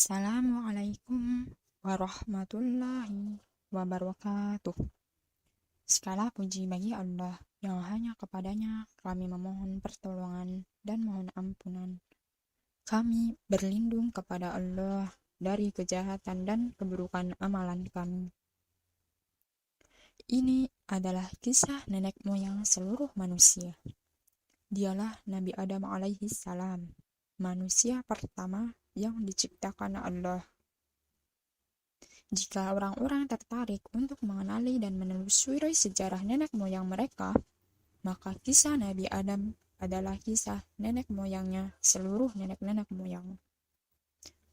Assalamualaikum warahmatullahi wabarakatuh. Segala puji bagi Allah yang hanya kepadanya kami memohon pertolongan dan mohon ampunan. Kami berlindung kepada Allah dari kejahatan dan keburukan amalan kami. Ini adalah kisah nenek moyang seluruh manusia. Dialah Nabi Adam alaihi salam, manusia pertama yang diciptakan Allah. Jika orang-orang tertarik untuk mengenali dan menelusuri sejarah nenek moyang mereka, maka kisah Nabi Adam adalah kisah nenek moyangnya seluruh nenek-nenek moyang.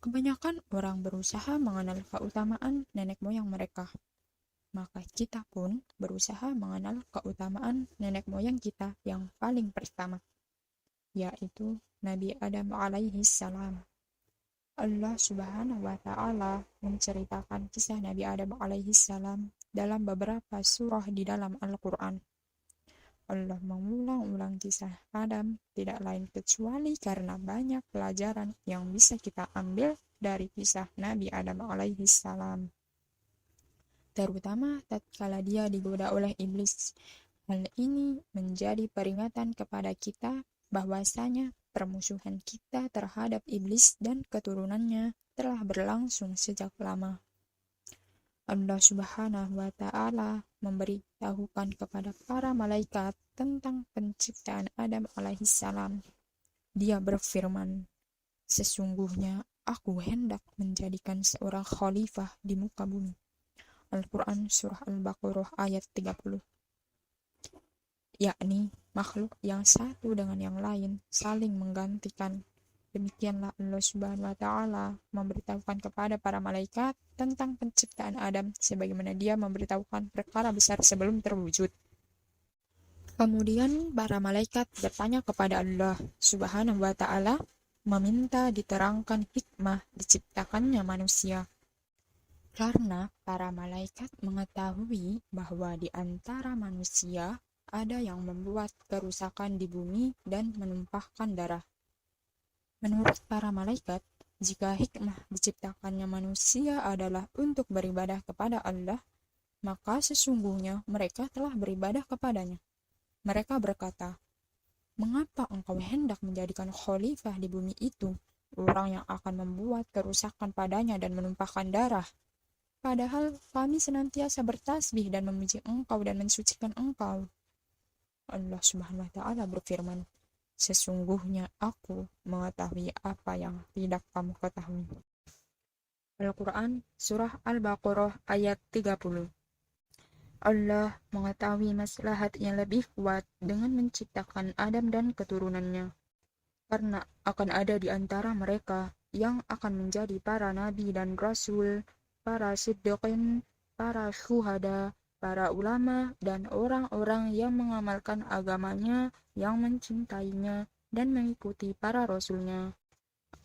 Kebanyakan orang berusaha mengenal keutamaan nenek moyang mereka. Maka kita pun berusaha mengenal keutamaan nenek moyang kita yang paling pertama, yaitu Nabi Adam alaihi salam. Allah Subhanahu wa Ta'ala menceritakan kisah Nabi Adam alaihi salam dalam beberapa surah di dalam Al-Quran. Allah mengulang-ulang kisah Adam tidak lain kecuali karena banyak pelajaran yang bisa kita ambil dari kisah Nabi Adam alaihi salam. Terutama tatkala dia digoda oleh iblis. Hal ini menjadi peringatan kepada kita bahwasanya permusuhan kita terhadap iblis dan keturunannya telah berlangsung sejak lama. Allah Subhanahu wa Ta'ala memberitahukan kepada para malaikat tentang penciptaan Adam alaihissalam. Dia berfirman, "Sesungguhnya aku hendak menjadikan seorang khalifah di muka bumi." Al-Quran Surah Al-Baqarah ayat 30. Yakni makhluk yang satu dengan yang lain saling menggantikan. Demikianlah Allah Subhanahu wa Ta'ala memberitahukan kepada para malaikat tentang penciptaan Adam sebagaimana dia memberitahukan perkara besar sebelum terwujud. Kemudian para malaikat bertanya kepada Allah Subhanahu wa Ta'ala meminta diterangkan hikmah diciptakannya manusia. Karena para malaikat mengetahui bahwa di antara manusia ada yang membuat kerusakan di bumi dan menumpahkan darah. Menurut para malaikat, jika hikmah diciptakannya manusia adalah untuk beribadah kepada Allah, maka sesungguhnya mereka telah beribadah kepadanya. Mereka berkata, "Mengapa engkau hendak menjadikan khalifah di bumi itu, orang yang akan membuat kerusakan padanya dan menumpahkan darah? Padahal kami senantiasa bertasbih dan memuji engkau dan mensucikan engkau." Allah Subhanahu wa Ta'ala berfirman, "Sesungguhnya aku mengetahui apa yang tidak kamu ketahui." Al-Quran Surah Al-Baqarah ayat 30. Allah mengetahui maslahat yang lebih kuat dengan menciptakan Adam dan keturunannya. Karena akan ada di antara mereka yang akan menjadi para nabi dan rasul, para siddiqin, para syuhada, para ulama, dan orang-orang yang mengamalkan agamanya, yang mencintainya, dan mengikuti para rasulnya.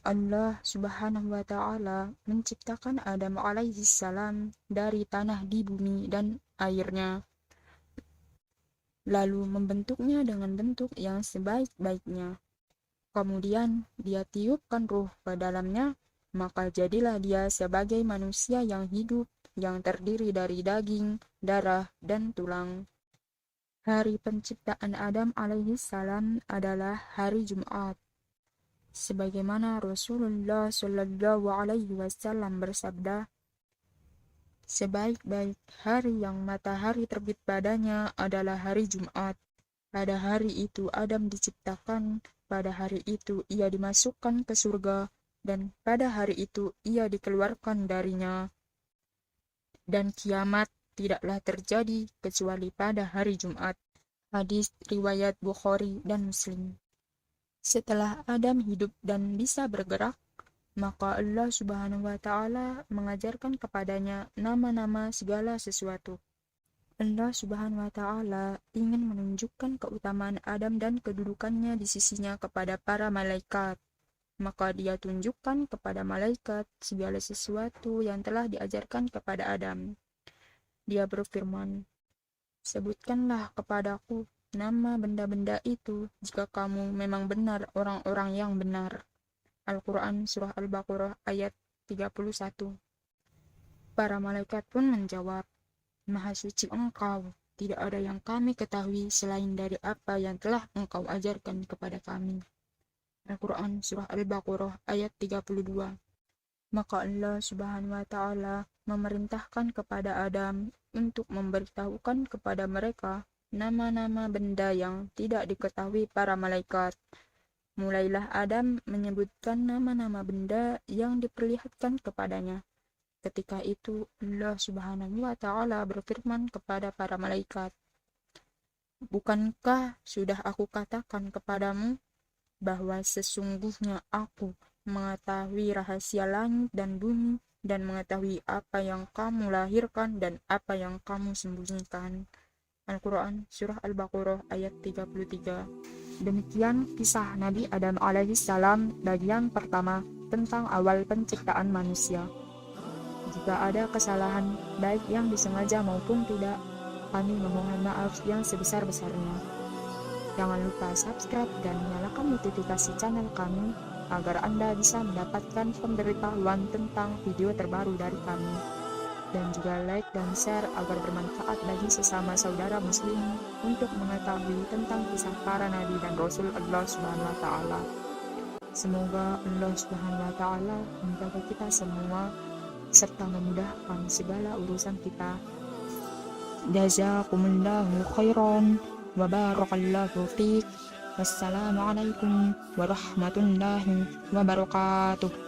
Allah Subhanahu wa Ta'ala menciptakan Adam alaihi salam dari tanah di bumi dan airnya, lalu membentuknya dengan bentuk yang sebaik-baiknya. Kemudian dia tiupkan ruh ke dalamnya, maka jadilah dia sebagai manusia yang hidup, yang terdiri dari daging, darah, dan tulang. Hari penciptaan Adam alaihi salam adalah hari Jumat. Sebagaimana Rasulullah Shallallahu alaihi wasallam bersabda, "Sebaik-baik hari yang matahari terbit padanya adalah hari Jumat. Pada hari itu Adam diciptakan, pada hari itu ia dimasukkan ke surga, dan pada hari itu ia dikeluarkan darinya. Dan kiamat tidaklah terjadi kecuali pada hari Jumat." Hadis riwayat Bukhari dan Muslim. Setelah Adam hidup dan bisa bergerak, maka Allah Subhanahu wa Ta'ala mengajarkan kepadanya nama-nama segala sesuatu. Allah Subhanahu wa Ta'ala ingin menunjukkan keutamaan Adam dan kedudukannya di sisinya kepada para malaikat. Maka dia tunjukkan kepada malaikat segala sesuatu yang telah diajarkan kepada Adam. Dia berfirman, "Sebutkanlah kepadaku nama benda-benda itu jika kamu memang benar orang-orang yang benar." Al-Quran Surah Al-Baqarah ayat 31. Para malaikat pun menjawab, Maha suci Engkau, tidak ada yang kami ketahui selain dari apa yang telah Engkau ajarkan kepada kami. Al-Quran Surah Al-Baqarah ayat 32. Maka Allah Subhanahu wa Ta'ala memerintahkan kepada Adam untuk memberitahukan kepada mereka nama-nama benda yang tidak diketahui para malaikat. Mulailah Adam menyebutkan nama-nama benda yang diperlihatkan kepadanya. Ketika itu Allah Subhanahu wa Ta'ala berfirman kepada para malaikat, Bukankah sudah aku katakan kepadamu bahwa sesungguhnya aku mengetahui rahasia langit dan bumi dan mengetahui apa yang kamu lahirkan dan apa yang kamu sembunyikan. Al-Quran Surah Al-Baqarah ayat 33. Demikian kisah Nabi Adam alaihissalam bagian pertama tentang awal penciptaan manusia. Jika ada kesalahan, baik yang disengaja maupun tidak, kami memohon maaf yang sebesar-besarnya. Jangan lupa subscribe dan nyalakan notifikasi channel kami agar Anda bisa mendapatkan pemberitahuan tentang video terbaru dari kami. Dan juga like dan share agar bermanfaat bagi sesama saudara muslim untuk mengetahui tentang kisah para nabi dan rasul Allah Subhanahu wa Ta'ala. Semoga Allah Subhanahu wa Ta'ala menjaga kita semua serta memudahkan segala urusan kita. Jazakumullahu khairan wa barakallahu fiik. Wassalamualaikum warahmatullahi wabarakatuh.